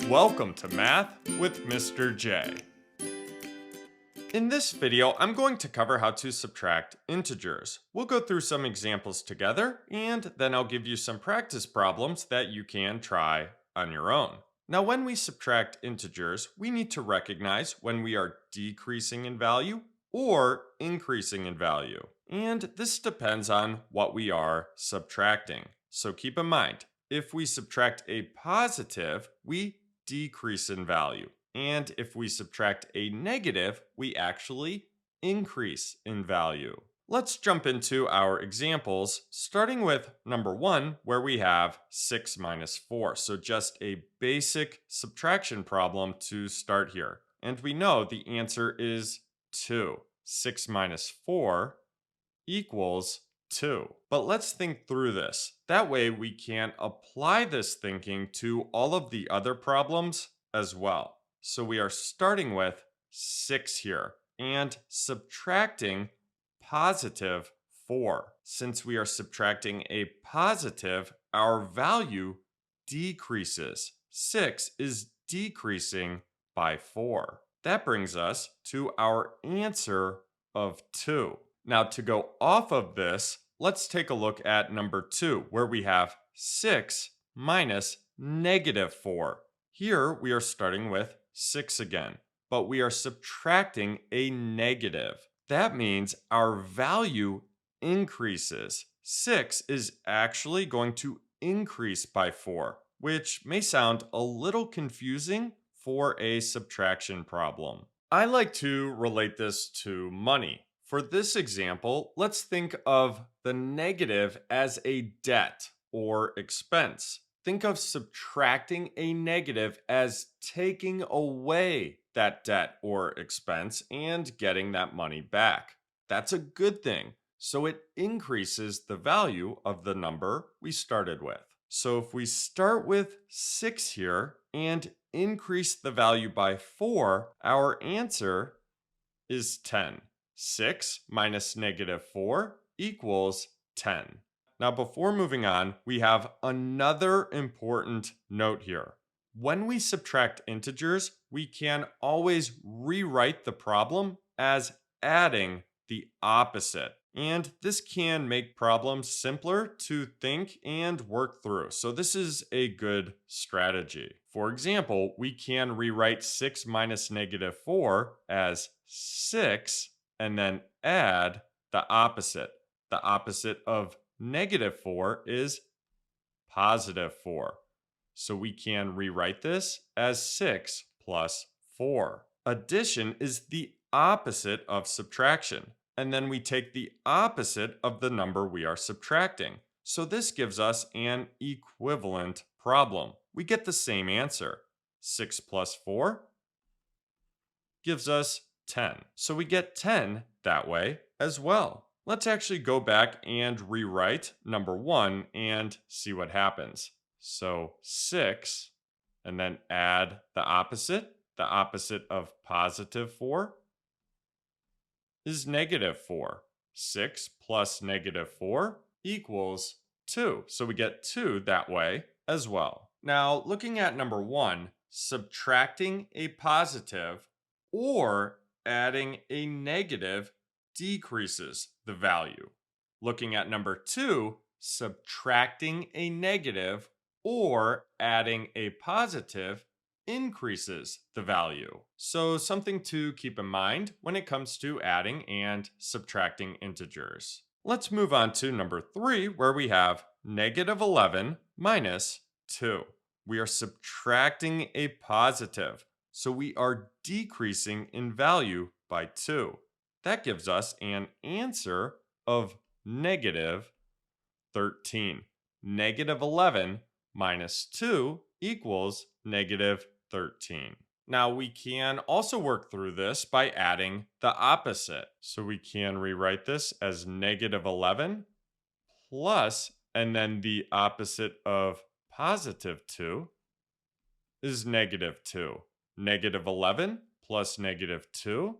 Welcome to Math with Mr. J. In this video, I'm going to cover how to subtract integers. We'll go through some examples together, and then I'll give you some practice problems that you can try on your own. Now, when we subtract integers, we need to recognize when we are decreasing in value or increasing in value. And this depends on what we are subtracting. So keep in mind, if we subtract a positive, we decrease in value. And if we subtract a negative, we actually increase in value. Let's jump into our examples, starting with number 1, where we have 6 minus 4. So just a basic subtraction problem to start here. And we know the answer is 2. 6 minus 4 equals 2. But let's think through this. That way we can apply this thinking to all of the other problems as well. So we are starting with 6 here and subtracting positive 4. Since we are subtracting a positive, our value decreases. 6 is decreasing by 4. That brings us to our answer of 2. Now, to go off of this, let's take a look at number 2, where we have 6 minus negative 4. Here, we are starting with 6 again, but we are subtracting a negative. That means our value increases. 6 is actually going to increase by 4, which may sound a little confusing for a subtraction problem. I like to relate this to money. For this example, let's think of the negative as a debt or expense. Think of subtracting a negative as taking away that debt or expense and getting that money back. That's a good thing. So it increases the value of the number we started with. So if we start with 6 here and increase the value by 4, our answer is 10. 6 minus negative 4 equals 10. Now, before moving on, we have another important note here. When we subtract integers, we can always rewrite the problem as adding the opposite. And this can make problems simpler to think and work through. So this is a good strategy. For example, we can rewrite 6 minus negative 4 as 6 and then add the opposite. The opposite of negative 4 is positive 4. So we can rewrite this as 6 plus 4. Addition is the opposite of subtraction. And then we take the opposite of the number we are subtracting. So this gives us an equivalent problem. We get the same answer. 6 plus 4 gives us 10. So we get 10 that way as well. Let's actually go back and rewrite number 1 and see what happens. So 6, and then add the opposite. The opposite of positive 4 is negative 4. 6 plus negative 4 equals 2. So we get 2 that way as well. Now, looking at number 1, subtracting a positive or adding a negative decreases the value. Looking at number 2, subtracting a negative or adding a positive increases the value. So something to keep in mind when it comes to adding and subtracting integers. Let's move on to number 3, where we have negative 11 minus 2. We are subtracting a positive, so we are decreasing in value by 2. That gives us an answer of negative 13. Negative 11 minus 2 equals negative 13. Now we can also work through this by adding the opposite. So we can rewrite this as negative 11 plus, and then the opposite of positive 2 is negative 2. Negative 11 plus negative 2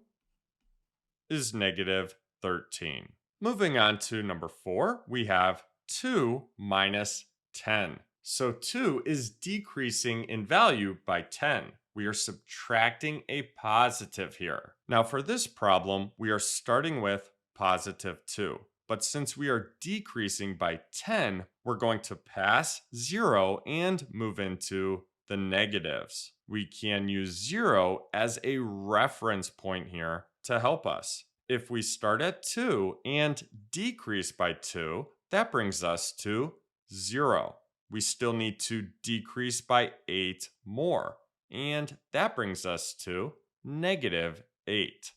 is negative 13. Moving on to number 4, we have 2 minus 10. So 2 is decreasing in value by 10. We are subtracting a positive here. Now for this problem, we are starting with positive 2. But since we are decreasing by 10, we're going to pass 0 and move into the negatives. We can use 0 as a reference point here to help us. If we start at 2 and decrease by 2, that brings us to 0. We still need to decrease by 8 more, and that brings us to negative 8.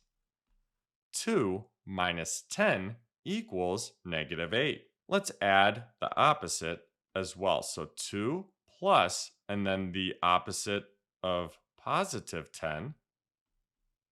2 minus 10 equals negative 8. Let's add the opposite as well. So 2 plus, and then the opposite of positive 10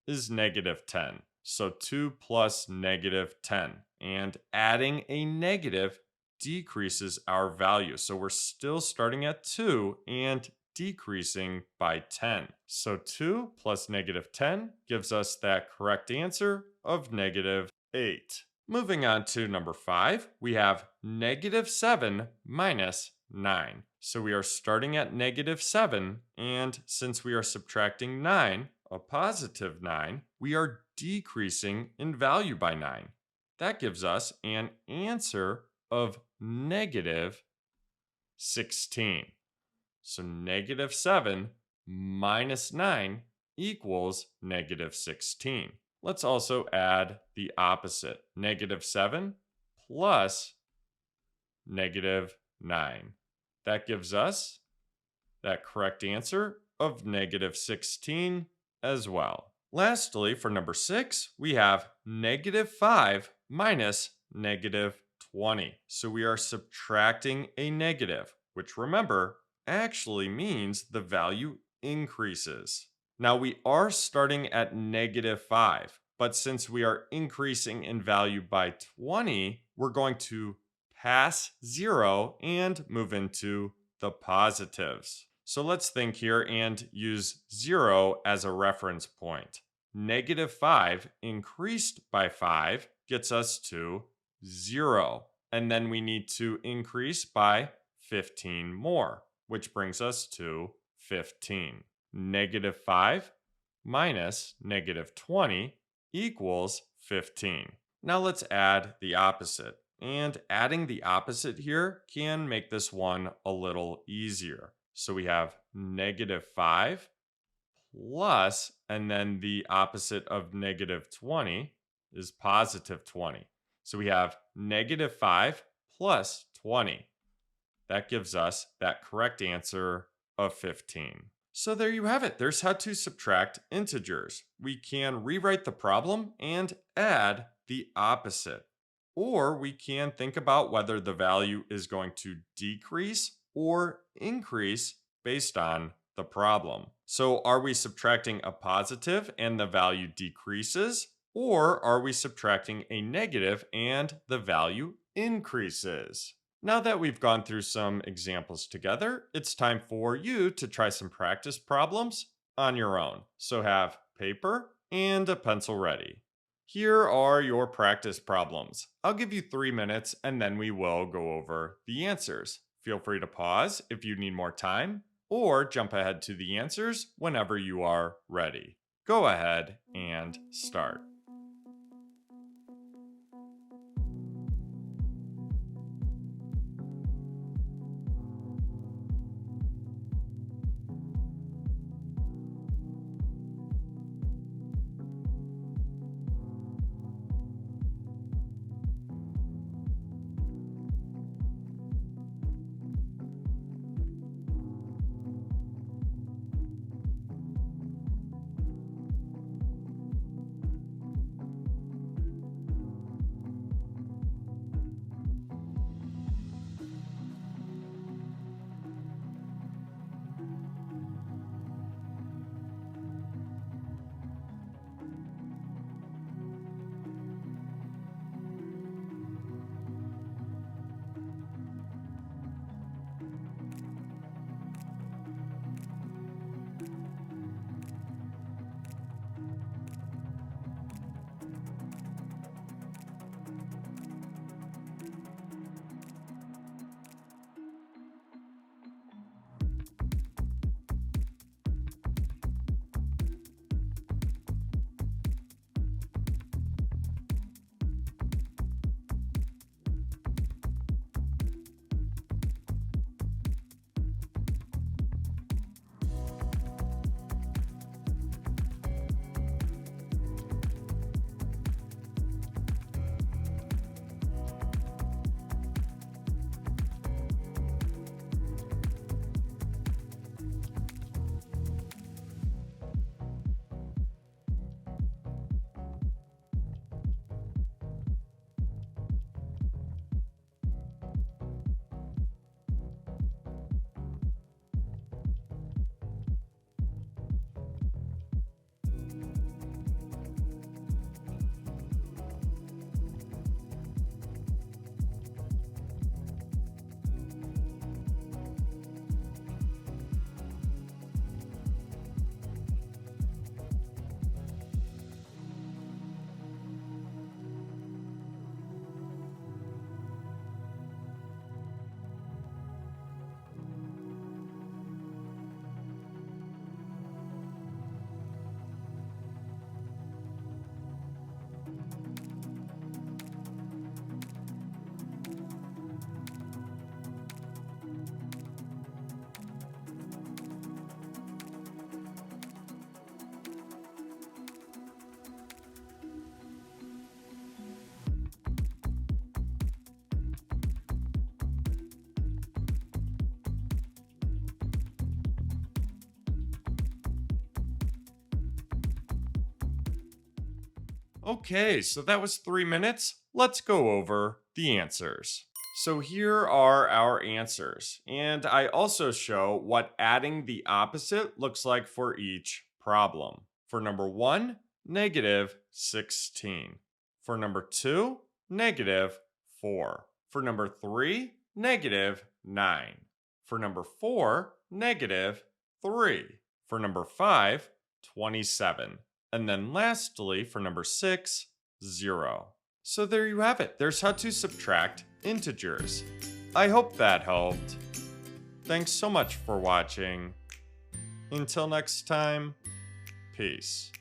is negative 10. So 2 plus negative 10. And adding a negative decreases our value. So we're still starting at 2 and decreasing by 10. So 2 plus negative 10 gives us that correct answer of negative 8. Moving on to number 5, we have negative 7 minus 9. So we are starting at negative 7, and since we are subtracting 9, a positive 9, we are decreasing in value by 9. That gives us an answer of negative 16. So negative 7 minus 9 equals negative 16. Let's also add the opposite. Negative 7 plus negative 9. That gives us that correct answer of negative 16 as well. Lastly, for number 6, we have negative 5 minus negative 20. So we are subtracting a negative, which remember, actually means the value increases. Now we are starting at negative 5, but since we are increasing in value by 20, we're going to pass 0 and move into the positives. So let's think here and use 0 as a reference point. Negative 5 increased by 5 gets us to 0. And then we need to increase by 15 more, which brings us to 15. Negative 5 minus negative 20 equals 15. Now let's add the opposite. And adding the opposite here can make this one a little easier. So we have negative 5 plus, and then the opposite of negative 20 is positive 20. So we have negative 5 plus 20. That gives us that correct answer of 15. So there you have it. There's how to subtract integers. We can rewrite the problem and add the opposite. Or we can think about whether the value is going to decrease or increase based on the problem. So are we subtracting a positive and the value decreases? Or are we subtracting a negative and the value increases? Now that we've gone through some examples together, it's time for you to try some practice problems on your own. So have paper and a pencil ready. Here are your practice problems. I'll give you 3 minutes and then we will go over the answers. Feel free to pause if you need more time or jump ahead to the answers whenever you are ready. Go ahead and start. Okay, so that was 3 minutes. Let's go over the answers. So here are our answers, and I also show what adding the opposite looks like for each problem. For number 1, negative 16. For number 2, negative 4. For number 3, negative 9. For number 4, negative 3. For number 5, 27. And then lastly, for number 6, 0. So there you have it. There's how to subtract integers. I hope that helped. Thanks so much for watching. Until next time, peace.